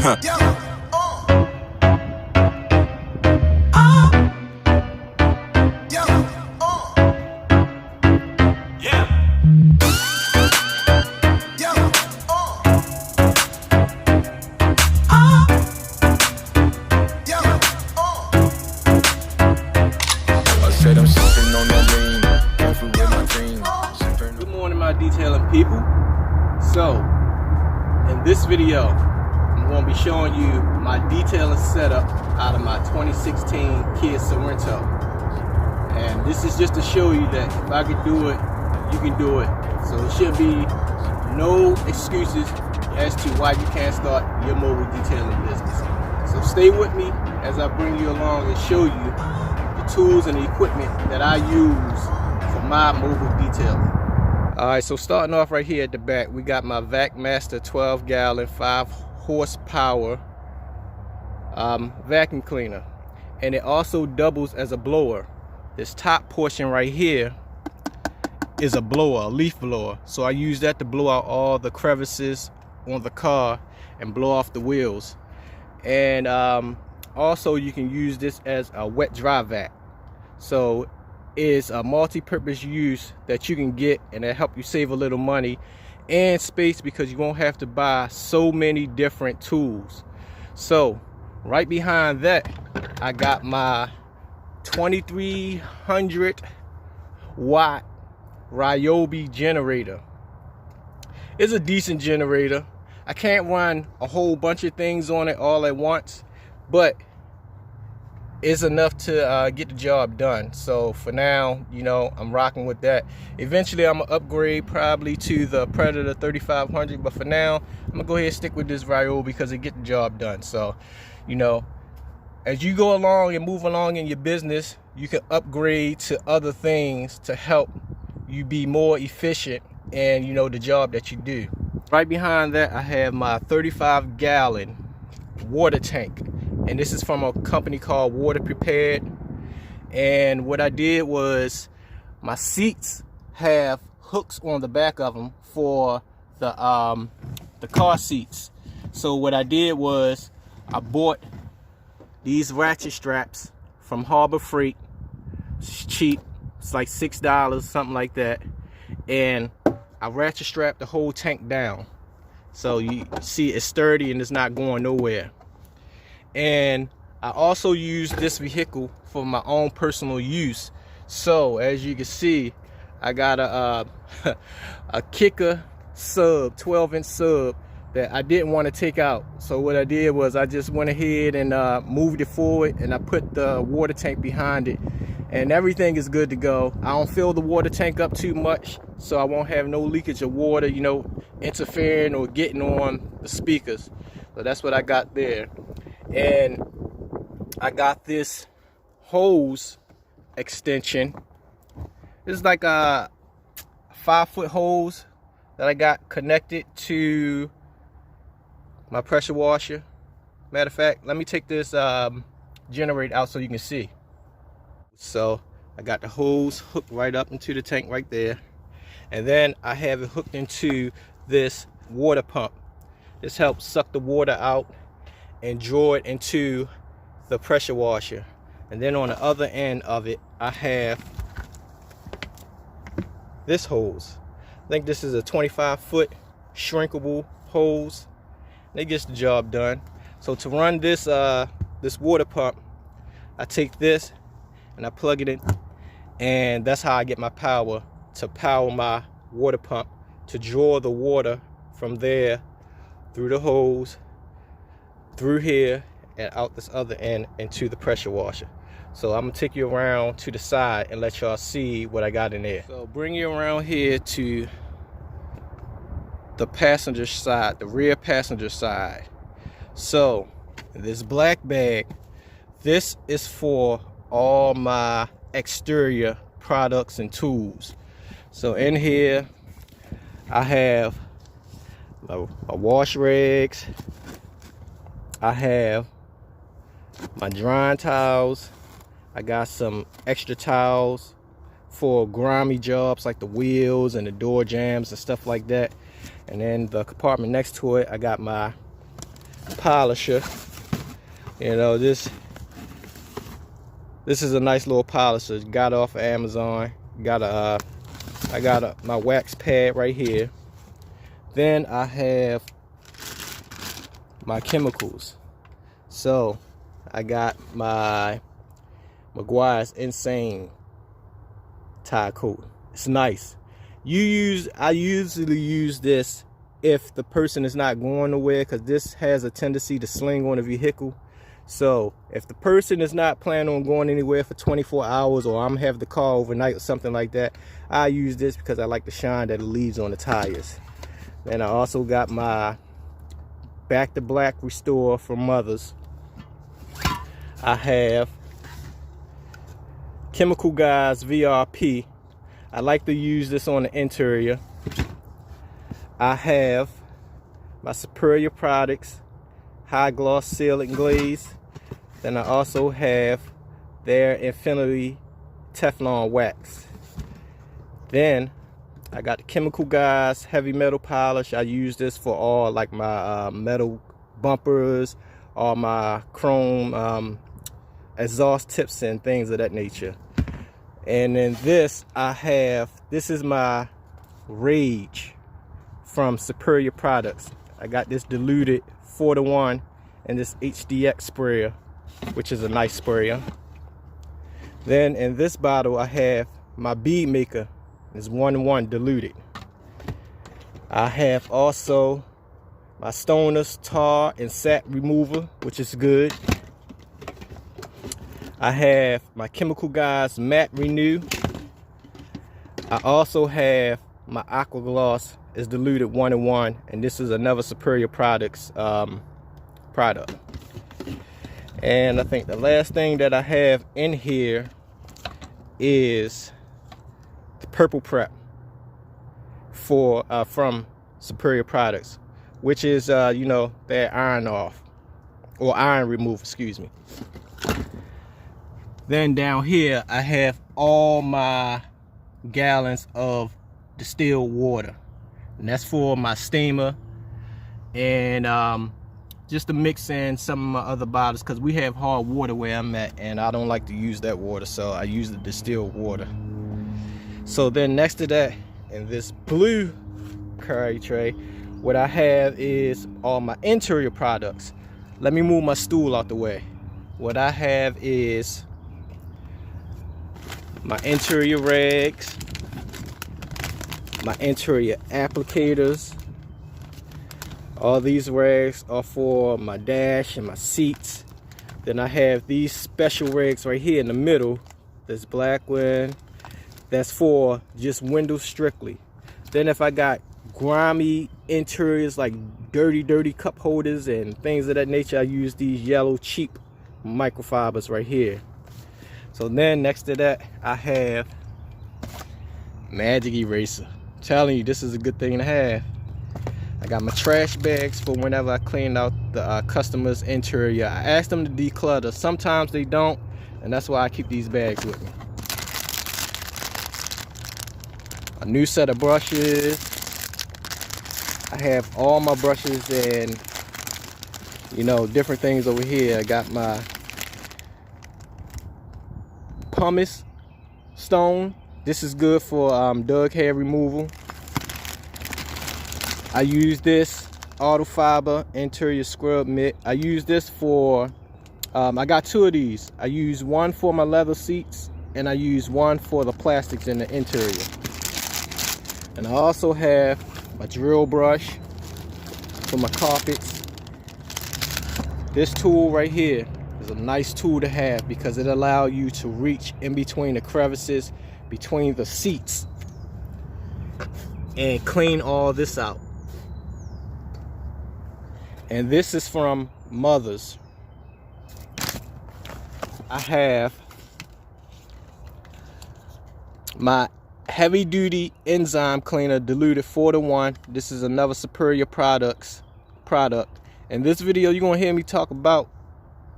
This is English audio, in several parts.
Good morning, my detailing people. So, in this video, I'm going to be showing you my detailing setup out of my 2016 Kia Sorento. And this is just to show you that if I can do it, you can do it. So there should be no excuses as to why you can't start your mobile detailing business. So stay with me as I bring you along and show you the tools and the equipment that I use for my mobile detailing. Alright, so starting off right here at the back, we got my Vac Master 12-gallon 5 horsepower vacuum cleaner, and it also doubles as a blower. This top portion right here is a blower, a leaf blower, so I use that to blow out all the crevices on the car and blow off the wheels. And also you can use this as a wet dry vac, so it's a multi-purpose use that you can get, and it'll help you save a little money and space because you won't have to buy so many different tools. So right behind that, I got my 2300 watt Ryobi generator. It's a decent generator. I can't run a whole bunch of things on it all at once, but it's enough to get the job done. So for now, you know, I'm rocking with that. Eventually I'm gonna upgrade probably to the Predator 3500, but for now I'm gonna go ahead and stick with this Ryobi because it get the job done. So, you know, as you go along and move along in your business, you can upgrade to other things to help you be more efficient and, you know, the job that you do. Right behind that, I have my 35-gallon water tank, and this is from a company called Water Prepared. And what I did was, my seats have hooks on the back of them for the car seats. So what I did was, I bought these ratchet straps from Harbor Freight. It's cheap, it's like $6, something like that, and I ratchet strapped the whole tank down, so you see it's sturdy and it's not going nowhere. And I also use this vehicle for my own personal use. So as you can see, I got a kicker sub, 12-inch sub that I didn't want to take out. So what I did was I just went ahead and moved it forward, and I put the water tank behind it, and everything is good to go. I don't fill the water tank up too much, so I won't have no leakage of water, you know, interfering or getting on the speakers. So that's what I got there. And I got this hose extension. This is like a 5-foot hose that I got connected to my pressure washer. Matter of fact, let me take this generator out so you can see. So I got the hose hooked right up into the tank right there, and then I have it hooked into this water pump. This helps suck the water out and draw it into the pressure washer. And then on the other end of it, I have this hose. I think this is a 25-foot shrinkable hose, and it gets the job done. So to run this this water pump, I take this and I plug it in, and that's how I get my power to power my water pump, to draw the water from there through the hose, through here, and out this other end into the pressure washer. So I'm gonna take you around to the side and let y'all see what I got in there. So bring you around here to the passenger side, the rear passenger side. So this black bag, this is for all my exterior products and tools. So in here I have my wash rags, I have my drying towels, I got some extra towels for grimy jobs like the wheels and the door jambs and stuff like that. And then the compartment next to it, I got my polisher. You know, this is a nice little polisher. Got it off of Amazon. I got my wax pad right here. Then I have my chemicals. So I got my Meguiar's Insane tire coat. It's nice. I usually use this if the person is not going nowhere, because this has a tendency to sling on a vehicle. So if the person is not planning on going anywhere for 24 hours, or I'm having the car overnight or something like that, I use this because I like the shine that it leaves on the tires. Then I also got my Back to Black Restore from Mothers. I have Chemical Guys VRP. I like to use this on the interior. I have my Superior Products High Gloss Seal and Glaze. Then I also have their Infinity Teflon Wax. Then I got the Chemical Guys Heavy Metal Polish. I use this for all like my metal bumpers, all my chrome exhaust tips and things of that nature. And then this is my Rage from Superior Products. I got this diluted 4-to-1 and this HDX sprayer, which is a nice sprayer. Then in this bottle I have my bead maker. It's 1-to-1 diluted. I have also my Stoner's tar and sap remover, which is good. I have my Chemical Guys Matte Renew. I also have my Aqua Gloss. It's diluted 1-to-1, and this is another Superior Products product. And I think the last thing that I have in here is the Purple Prep from Superior Products, which is you know, their iron off, or iron remove, excuse me. Then down here I have all my gallons of distilled water, and that's for my steamer, and just to mix in some of my other bottles, because we have hard water where I'm at and I don't like to use that water, so I use the distilled water. So then next to that, in this blue carry tray, what I have is all my interior products. Let me move my stool out the way. What I have is my interior rags, my interior applicators. All these rags are for my dash and my seats. Then I have these special rags right here in the middle. This black one, that's for just windows strictly. Then if I got grimy interiors like dirty cup holders and things of that nature, I use these yellow cheap microfibers right here. So then next to that I have Magic Eraser. I'm telling you, this is a good thing to have. I got my trash bags for whenever I clean out the customer's interior. I ask them to declutter. Sometimes they don't, and that's why I keep these bags with me. A new set of brushes. I have all my brushes and, you know, different things over here. I got my pumice stone. This is good for dog hair removal. I use this auto fiber interior scrub mitt. I use this for I got two of these. I use one for my leather seats, and I use one for the plastics in the interior. And I also have my drill brush for my carpets. This tool right here is a nice tool to have because it allows you to reach in between the crevices between the seats and clean all this out. And this is from Mothers. I have my heavy duty enzyme cleaner diluted 4-to-1. This is another Superior Products product. In this video you're gonna hear me talk about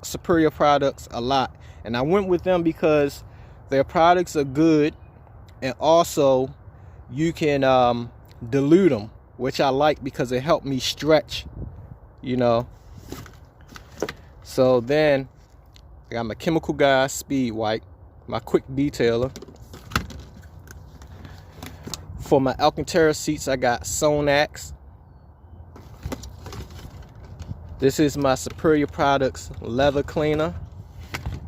Superior Products a lot, and I went with them because their products are good, and also you can dilute them, which I like because it helped me stretch, you know, So then I got my Chemical Guy speed wipe, my quick detailer. For my Alcantara seats, I got Sonax. This is my Superior Products leather cleaner,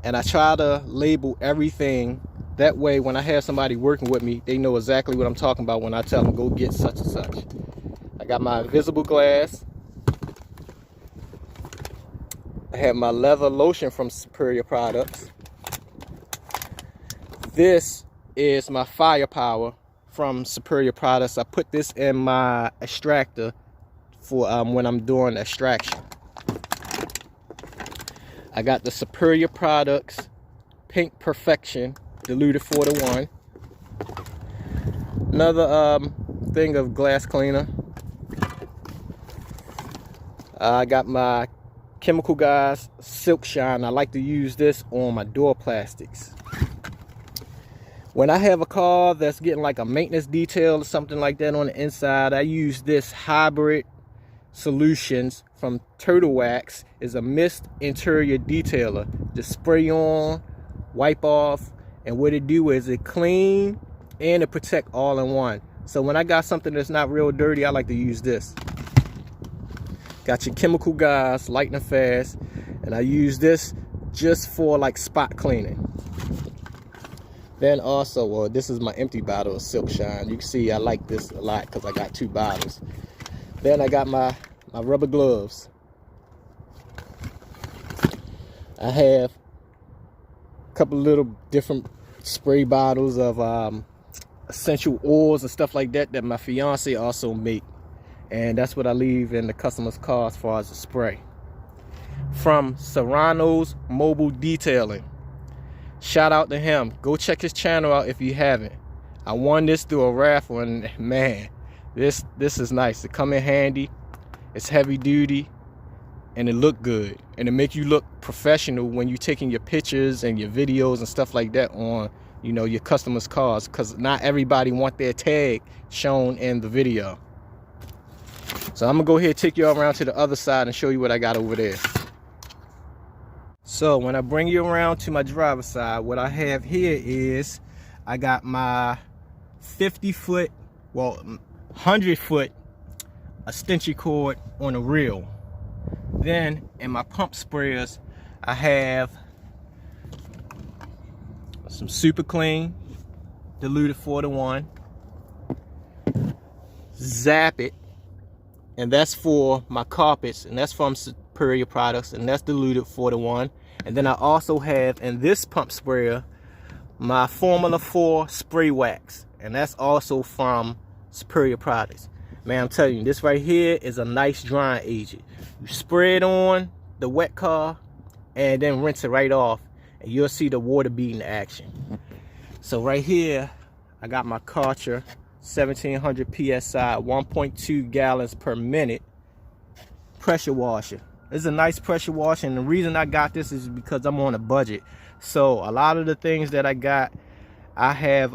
and I try to label everything. That way when I have somebody working with me, they know exactly what I'm talking about when I tell them go get such and such. I got my invisible glass. I have my leather lotion from Superior Products. This is my firepower from Superior Products. I put this in my extractor for when I'm doing extraction. I got the Superior Products Pink Perfection diluted 4-to-1. Another thing of glass cleaner. I got my Chemical Guys Silk Shine. I like to use this on my door plastics. When I have a car that's getting like a maintenance detail or something like that on the inside, I use this Hybrid Solutions from Turtle Wax. Is a mist interior detailer. Just spray on, wipe off, and what it do is it clean and it protect all in one. So when I got something that's not real dirty, I like to use this. Got your Chemical Guys light and fast, and I use this just for like spot cleaning. Then also, well, this is my empty bottle of Silk Shine. You can see I like this a lot because I got 2 bottles. Then I got my rubber gloves. I have a couple little different spray bottles of essential oils and stuff like that my fiance also make, and that's what I leave in the customer's car as far as the spray. From Serrano's Mobile Detailing, shout out to him. Go check his channel out if you haven't. I won this through a raffle, and man, this is nice. It come in handy. It's heavy duty, and it look good, and it make you look professional when you're taking your pictures and your videos and stuff like that on, you know, your customers' cars, because not everybody want their tag shown in the video. So I'm gonna go ahead and take you all around to the other side and show you what I got over there. So when I bring you around to my driver's side, what I have here is I got my 50-foot, well, 100-foot extension cord on a reel. Then in my pump sprayers, I have some Super Clean diluted 4-to-1, Zap It, and that's for my carpets, and that's from Superior Products, and that's diluted 4-to-1. And then I also have in this pump sprayer my Formula 4 spray wax, and that's also from Superior Products. Man, I'm telling you, this right here is a nice drying agent. You spray it on the wet car and then rinse it right off, and you'll see the water beating action. So right here I got my Karcher 1700 psi 1.2 gallons per minute pressure washer. It's a nice pressure washer, and the reason I got this is because I'm on a budget. So a lot of the things that I got, I have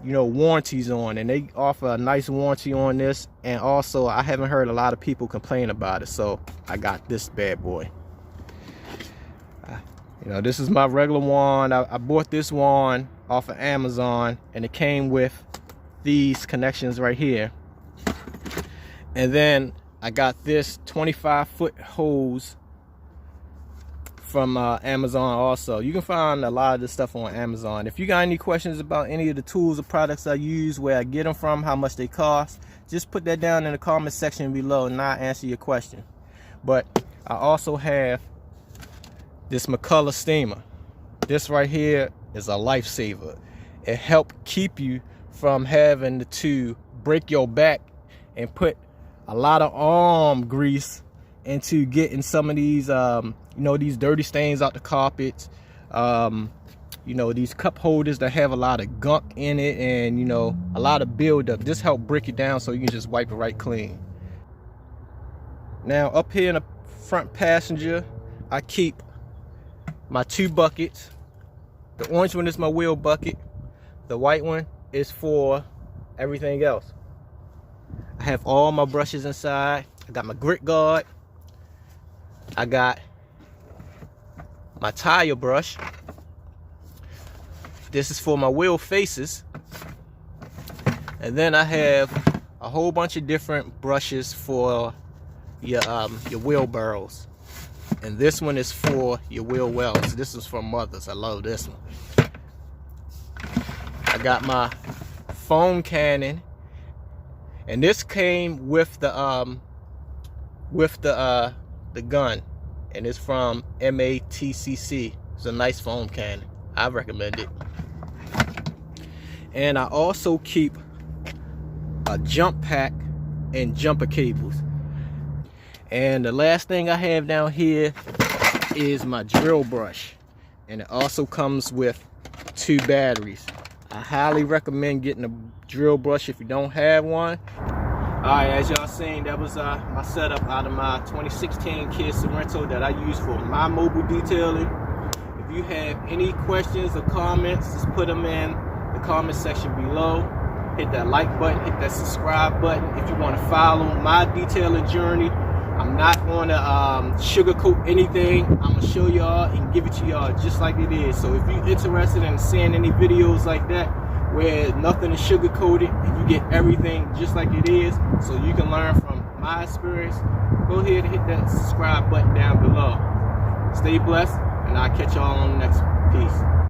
you know, warranties on, and they offer a nice warranty on this. And also I haven't heard a lot of people complain about it, so I got this bad boy. You know, this is my regular wand. I bought this wand off of Amazon, and it came with these connections right here. And then I got this 25-foot hose from Amazon also. You can find a lot of this stuff on Amazon. If you got any questions about any of the tools or products I use, where I get them from, how much they cost, just put that down in the comment section below and I'll answer your question. But I also have this McCullough steamer. This right here is a lifesaver. It helps keep you from having to break your back and put a lot of arm grease into getting some of these you know, these dirty stains out the carpets. You know, these cup holders that have a lot of gunk in it, and you know, a lot of buildup. This help break it down so you can just wipe it right clean. Now up here in the front passenger, I keep my 2 buckets. The orange one is my wheel bucket. The white one is for everything else. I have all my brushes inside. I got my grit guard. I got my tire brush. This is for my wheel faces. And then I have a whole bunch of different brushes for your wheelbarrows. And this one is for your wheel wells. This is for mothers. I love this one. I got my foam cannon, and this came with the gun, and it's from MATCC. It's a nice foam cannon. I recommend it. And I also keep a jump pack and jumper cables. And the last thing I have down here is my drill brush, and it also comes with 2 batteries. I highly recommend getting a drill brush if you don't have one. Alright, as y'all seen, that was my setup out of my 2016 Kia Sorento that I use for my mobile detailing. If you have any questions or comments, just put them in the comment section below. Hit that like button, hit that subscribe button if you want to follow my detailing journey. I'm not going to sugarcoat anything. I'm going to show y'all and give it to y'all just like it is. So if you're interested in seeing any videos like that where nothing is sugarcoated and you get everything just like it is, so you can learn from my experience, go ahead and hit that subscribe button down below. Stay blessed, and I'll catch y'all on the next one. Peace.